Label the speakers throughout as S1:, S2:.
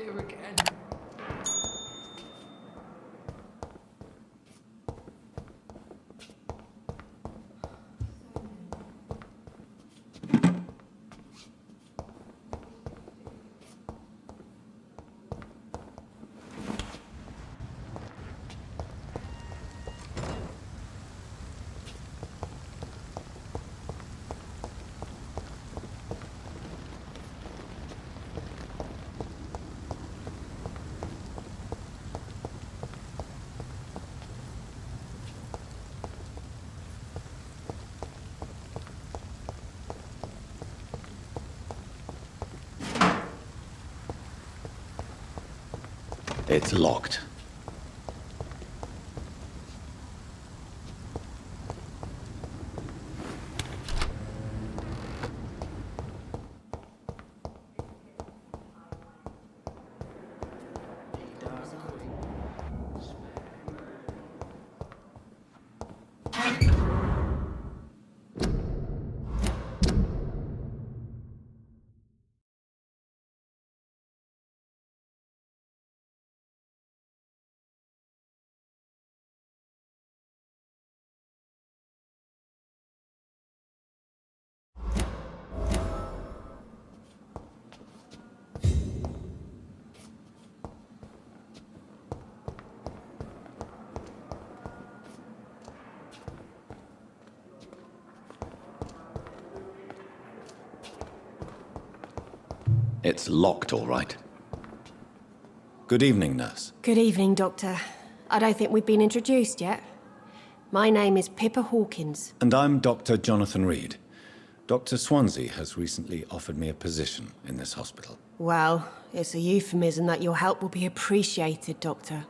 S1: here again.
S2: It's locked. It's locked, all right. Good evening, nurse.
S3: Good evening, Doctor. I don't think we've been introduced yet. My name is Pippa Hawkins.
S2: And I'm Dr. Jonathan Reed. Dr. Swansea has recently offered me a position in this hospital.
S3: Well, it's a euphemism that your help will be appreciated, Doctor.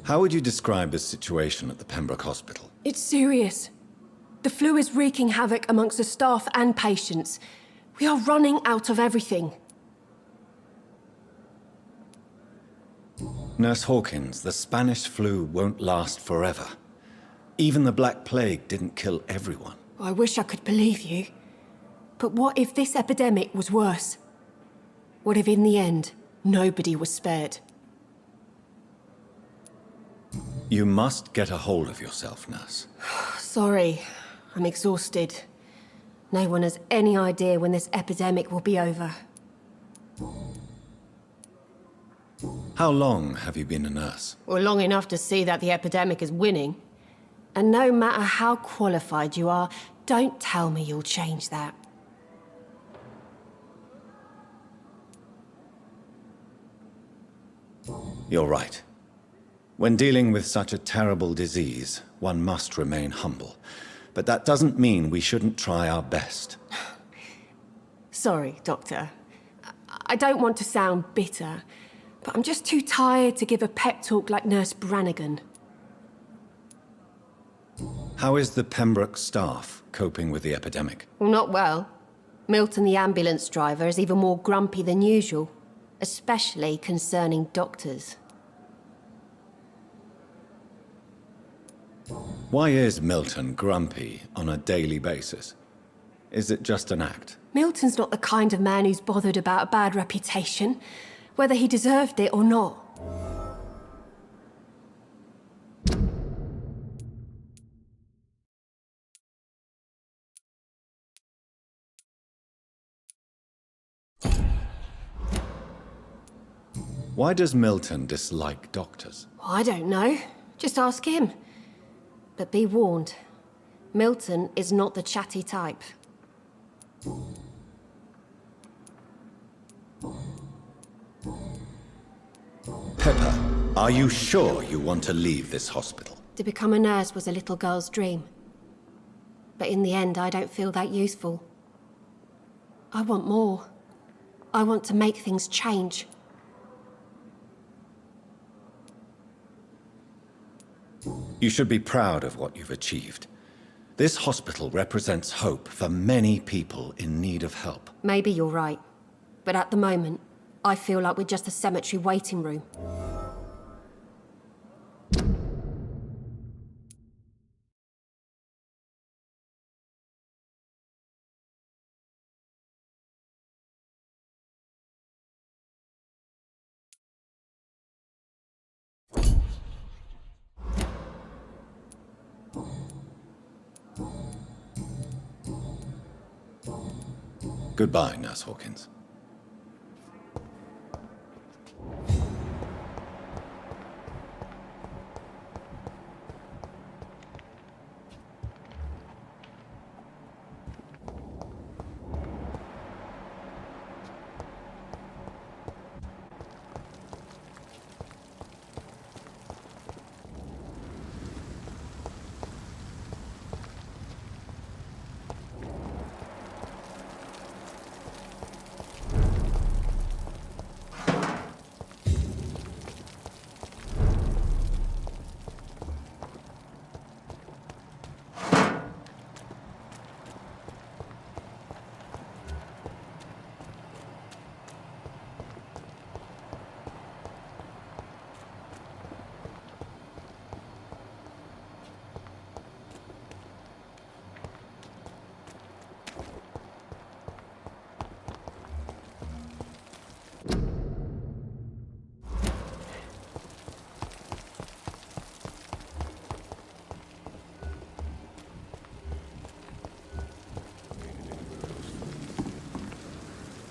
S2: How would you describe the situation at the Pembroke Hospital?
S3: It's serious. The flu is wreaking havoc amongst the staff and patients. We are running out of everything.
S2: Nurse Hawkins, the Spanish flu won't last forever. Even the Black Plague didn't kill everyone.
S3: I wish I could believe you. But what if this epidemic was worse? What if in the end, nobody was spared?
S2: You must get a hold of yourself, nurse.
S3: Sorry, I'm exhausted. No one has any idea when this epidemic will be over.
S2: How long have you been a nurse?
S3: Well, long enough to see that the epidemic is winning. And no matter how qualified you are, don't tell me you'll change that.
S2: You're right. When dealing with such a terrible disease, one must remain humble. But that doesn't mean we shouldn't try our best.
S3: Sorry, Doctor. I don't want to sound bitter, but I'm just too tired to give a pep talk like Nurse Brannigan.
S2: How is the Pembroke staff coping with the epidemic?
S3: Well, not well. Milton, the ambulance driver, is even more grumpy than usual, especially concerning doctors.
S2: Why is Milton grumpy on a daily basis? Is it just an act?
S3: Milton's not the kind of man who's bothered about a bad reputation, whether he deserved it or not.
S2: Why does Milton dislike doctors?
S3: I don't know. Just ask him. But be warned, Milton is not the chatty type.
S2: Pepper, are you sure you want to leave this hospital?
S3: To become a nurse was a little girl's dream. But in the end, I don't feel that useful. I want more. I want to make things change.
S2: You should be proud of what you've achieved. This hospital represents hope for many people in need of help.
S3: Maybe you're right. But at the moment, I feel like we're just a cemetery waiting room.
S2: Goodbye, Nurse Hawkins.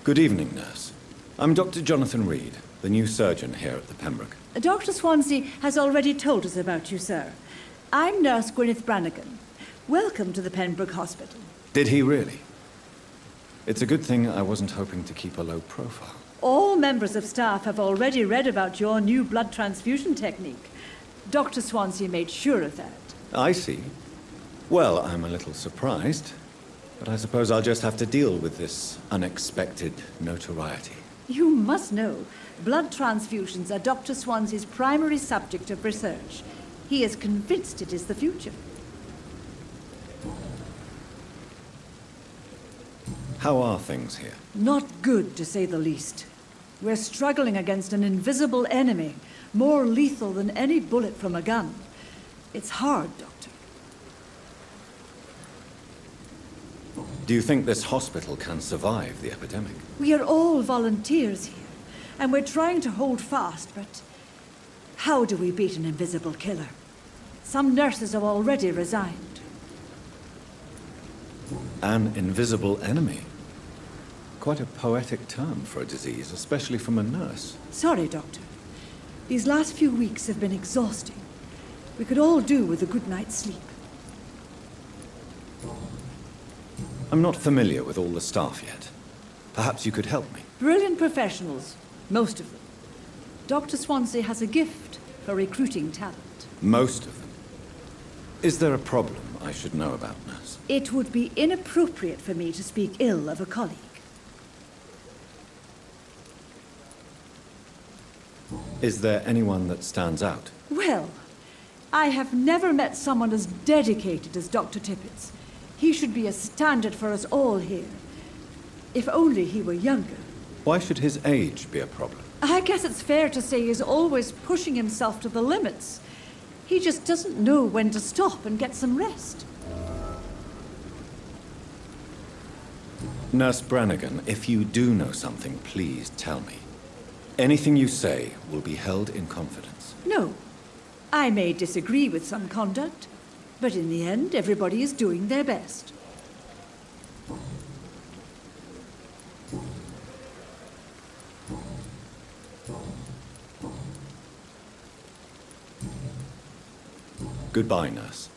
S2: Good evening, nurse. I'm Dr. Jonathan Reed, the new surgeon here at the Pembroke.
S1: Dr. Swansea has already told us about you, sir. I'm Nurse Gwyneth Brannigan. Welcome to the Pembroke Hospital.
S2: Did he really? It's a good thing I wasn't hoping to keep a low profile.
S1: All members of staff have already read about your new blood transfusion technique. Dr. Swansea made sure of that.
S2: I see. Well, I'm a little surprised, but I suppose I'll just have to deal with this unexpected notoriety.
S1: You must know, blood transfusions are Dr. Swansea's primary subject of research. He is convinced it is the future.
S2: How are things here?
S1: Not good, to say the least. We're struggling against an invisible enemy, more lethal than any bullet from a gun. It's hard, Doctor.
S2: Do you think this hospital can survive the epidemic?
S1: We are all volunteers here, and we're trying to hold fast, but how do we beat an invisible killer? Some nurses have already resigned.
S2: An invisible enemy? Quite a poetic term for a disease, especially from a nurse.
S1: Sorry, Doctor. These last few weeks have been exhausting. We could all do with a good night's sleep.
S2: I'm not familiar with all the staff yet. Perhaps you could help me.
S1: Brilliant professionals, most of them. Dr. Swansea has a gift for recruiting talent.
S2: Most of them. Is there a problem I should know about, nurse?
S1: It would be inappropriate for me to speak ill of a colleague.
S2: Is there anyone that stands out?
S1: Well, I have never met someone as dedicated as Dr. Tippett's. He should be a standard for us all here. If only he were younger.
S2: Why should his age be a problem?
S1: I guess it's fair to say he's always pushing himself to the limits. He just doesn't know when to stop and get some rest.
S2: Nurse Brannigan, if you do know something, please tell me. Anything you say will be held in confidence.
S1: No. I may disagree with some conduct, but in the end, everybody is doing their best.
S2: Goodbye, nurse.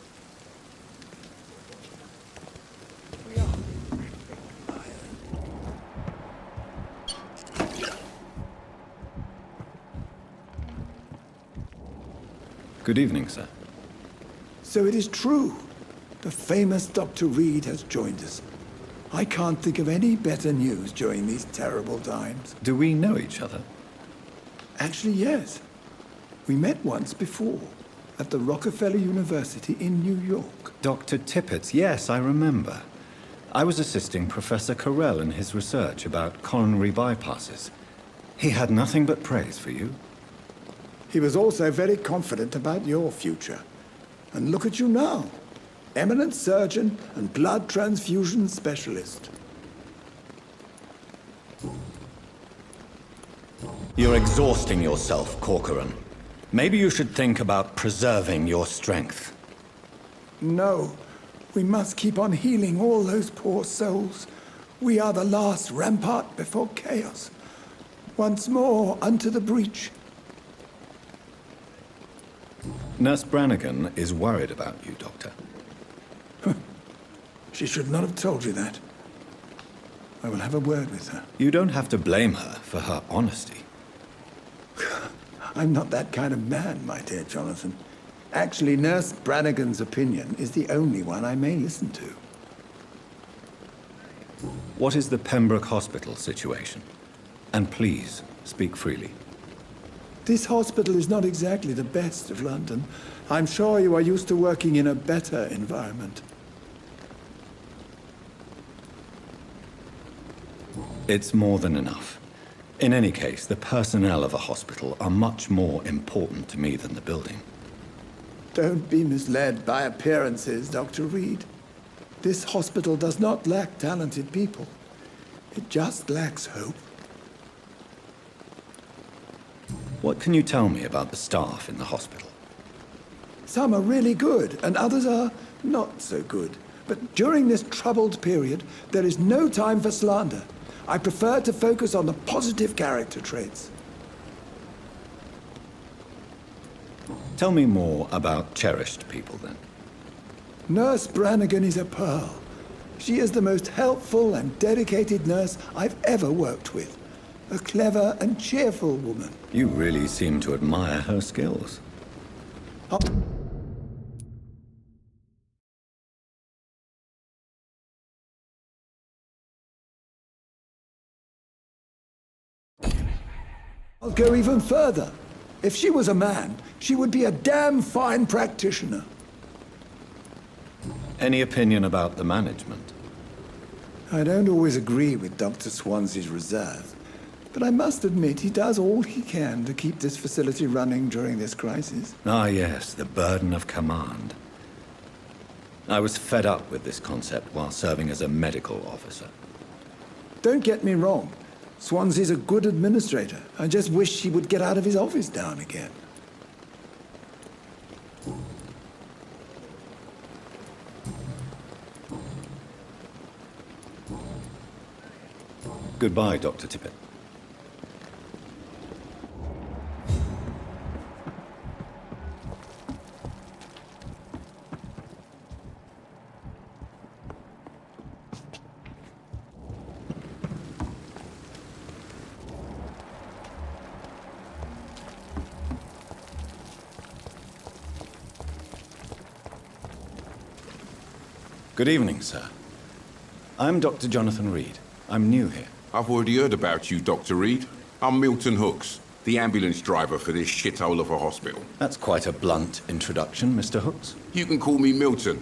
S2: Good evening, sir.
S4: So it is true. The famous Dr. Reed has joined us. I can't think of any better news during these terrible times.
S2: Do we know each other?
S4: Actually, yes. We met once before, at the Rockefeller University in New York.
S2: Dr. Tippett, yes, I remember. I was assisting Professor Carell in his research about coronary bypasses. He had nothing but praise for you.
S4: He was also very confident about your future. And look at you now. Eminent surgeon and blood transfusion specialist.
S2: You're exhausting yourself, Corcoran. Maybe you should think about preserving your strength.
S4: No, we must keep on healing all those poor souls. We are the last rampart before chaos. Once more unto the breach.
S2: Nurse Brannigan is worried about you, Doctor.
S4: She should not have told you that. I will have a word with her.
S2: You don't have to blame her for her honesty.
S4: I'm not that kind of man, my dear Jonathan. Actually, Nurse Brannigan's opinion is the only one I may listen to.
S2: What is the Pembroke Hospital situation? And please, speak freely.
S4: This hospital is not exactly the best of London. I'm sure you are used to working in a better environment.
S2: It's more than enough. In any case, the personnel of a hospital are much more important to me than the building.
S4: Don't be misled by appearances, Dr. Reed. This hospital does not lack talented people. It just lacks hope.
S2: What can you tell me about the staff in the hospital?
S4: Some are really good, and others are not so good. But during this troubled period, there is no time for slander. I prefer to focus on the positive character traits.
S2: Tell me more about cherished people, then.
S4: Nurse Brannigan is a pearl. She is the most helpful and dedicated nurse I've ever worked with. A clever and cheerful woman.
S2: You really seem to admire her skills.
S4: I'll go even further. If she was a man, she would be a damn fine practitioner.
S2: Any opinion about the management?
S4: I don't always agree with Dr. Swansea's reserve, but I must admit he does all he can to keep this facility running during this crisis.
S2: Ah, yes, the burden of command. I was fed up with this concept while serving as a medical officer.
S4: Don't get me wrong. Swansea's a good administrator. I just wish he would get out of his office now and again.
S2: Goodbye, Dr. Tippett. Good evening, sir. I'm Dr. Jonathan Reed. I'm new here.
S5: I've already heard about you, Dr. Reed. I'm Milton Hooks, the ambulance driver for this shithole of a hospital.
S2: That's quite a blunt introduction, Mr. Hooks.
S5: You can call me Milton.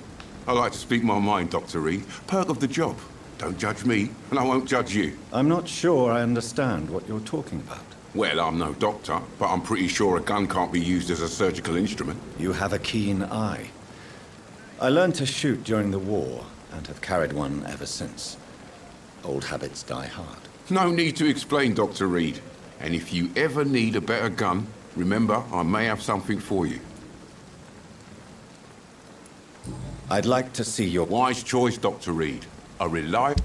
S5: I like to speak my mind, Dr. Reed. Perk of the job. Don't judge me, and I won't judge you.
S2: I'm not sure I understand what you're talking about.
S5: Well, I'm no doctor, but I'm pretty sure a gun can't be used as a surgical instrument.
S2: You have a keen eye. I learned to shoot during the war, and have carried one ever since. Old habits die hard.
S5: No need to explain, Dr. Reed. And if you ever need a better gun, remember, I may have something for you.
S2: I'd like to see your...
S5: Wise choice, Dr. Reed. A reliable...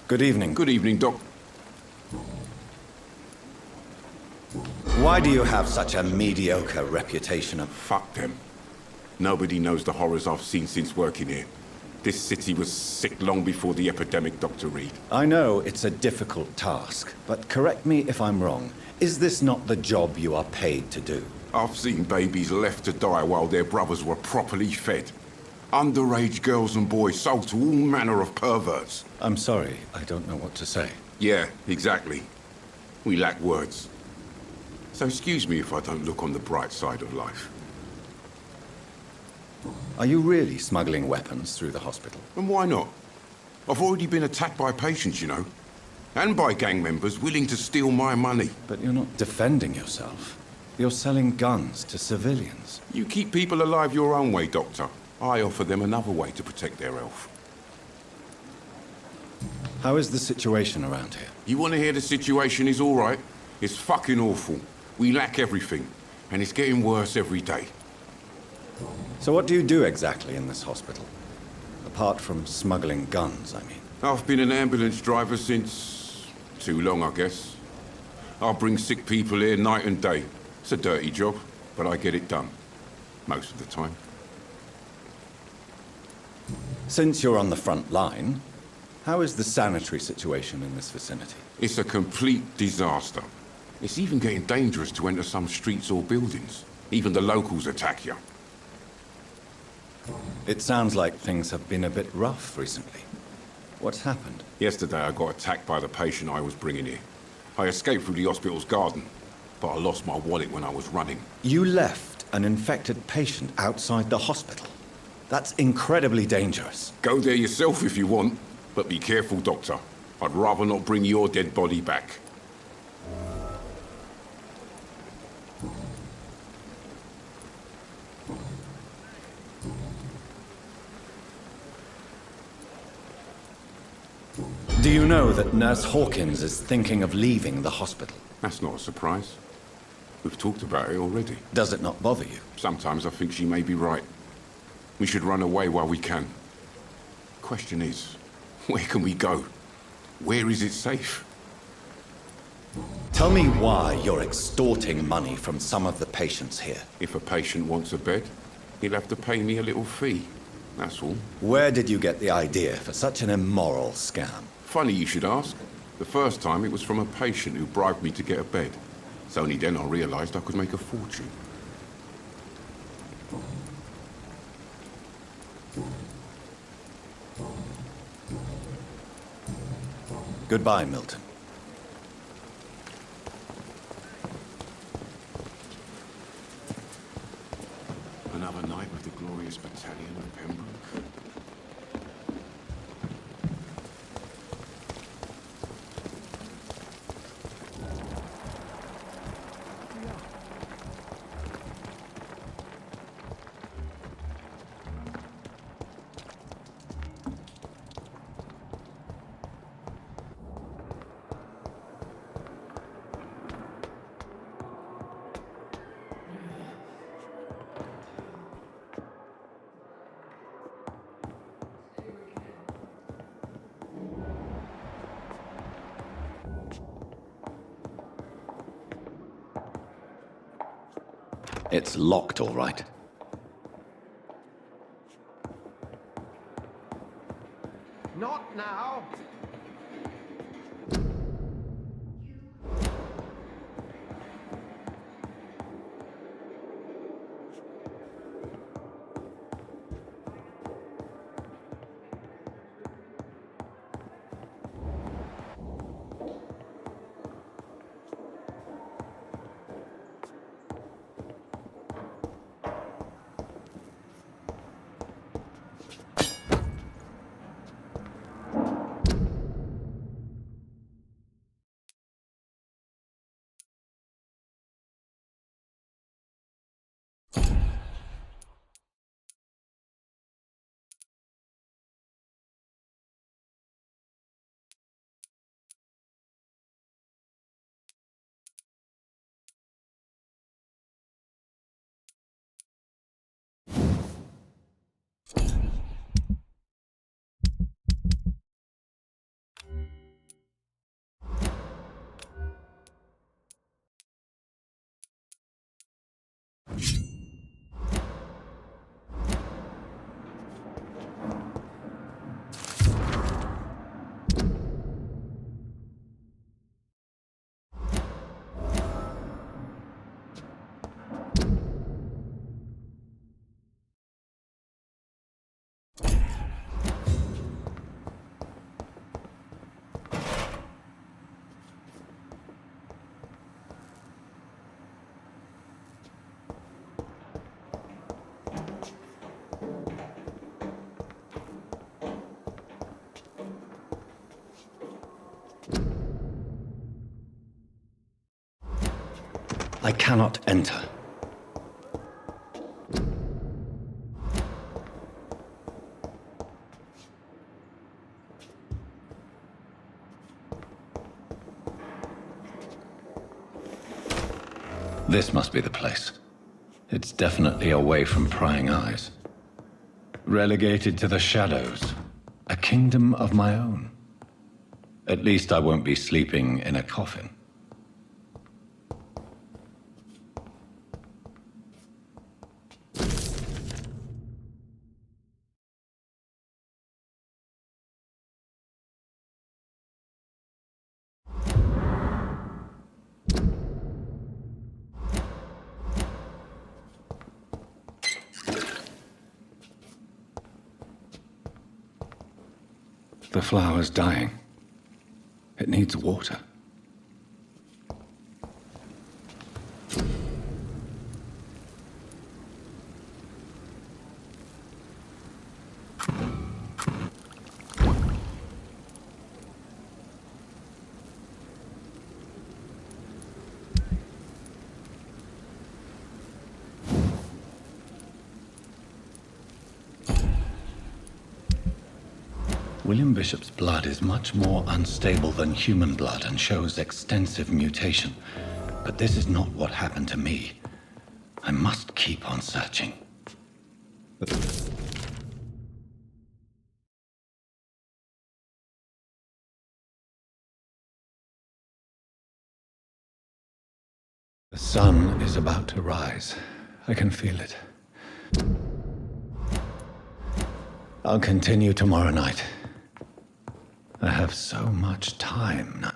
S2: Good evening.
S5: Good evening, Doc.
S2: Why do you have such a mediocre reputation of...
S5: Fuck them. Nobody knows the horrors I've seen since working here. This city was sick long before the epidemic, Dr. Reed.
S2: I know it's a difficult task, but correct me if I'm wrong. Is this not the job you are paid to do?
S5: I've seen babies left to die while their brothers were properly fed. Underage girls and boys sold to all manner of perverts.
S2: I'm sorry, I don't know what to say.
S5: Yeah, exactly. We lack words. So excuse me if I don't look on the bright side of life.
S2: Are you really smuggling weapons through the hospital?
S5: And why not? I've already been attacked by patients, you know. And by gang members willing to steal my money.
S2: But you're not defending yourself. You're selling guns to civilians.
S5: You keep people alive your own way, Doctor. I offer them another way to protect their health.
S2: How is the situation around here?
S5: You want to hear the situation is all right? It's fucking awful. We lack everything, and it's getting worse every day.
S2: So what do you do exactly in this hospital? Apart from smuggling guns, I mean.
S5: I've been an ambulance driver since... too long, I guess. I'll bring sick people here night and day. It's a dirty job, but I get it done. Most of the time.
S2: Since you're on the front line, how is the sanitary situation in this vicinity?
S5: It's a complete disaster. It's even getting dangerous to enter some streets or buildings. Even the locals attack you.
S2: It sounds like things have been a bit rough recently. What's happened?
S5: Yesterday I got attacked by the patient I was bringing here. I escaped through the hospital's garden, but I lost my wallet when I was running.
S2: You left an infected patient outside the hospital. That's incredibly dangerous.
S5: Go there yourself if you want, but be careful, Doctor. I'd rather not bring your dead body back.
S2: Do you know that Nurse Hawkins is thinking of leaving the hospital?
S5: That's not a surprise. We've talked about it already.
S2: Does it not bother you?
S5: Sometimes I think she may be right. We should run away while we can. Question is, where can we go? Where is it safe?
S2: Tell me why you're extorting money from some of the patients here.
S5: If a patient wants a bed, he'll have to pay me a little fee. That's all.
S2: Where did you get the idea for such an immoral scam?
S5: Funny you should ask. The first time it was from a patient who bribed me to get a bed. It's only then I realized I could make a fortune.
S2: Goodbye, Milton.
S5: Another night with the glorious battalion of Pembroke.
S2: It's locked, all right.
S6: Not now.
S2: I cannot enter. This must be the place. It's definitely away from prying eyes. Relegated to the shadows. A kingdom of my own. At least I won't be sleeping in a coffin. The flower's dying. It needs water. William Bishop's blood is much more unstable than human blood and shows extensive mutation. But this is not what happened to me. I must keep on searching. The sun is about to rise. I can feel it. I'll continue tomorrow night. I have so much time now.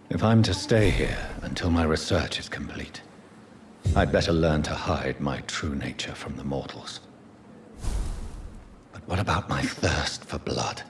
S2: If I'm to stay here until my research is complete, I'd better learn to hide my true nature from the mortals. But what about my thirst for blood?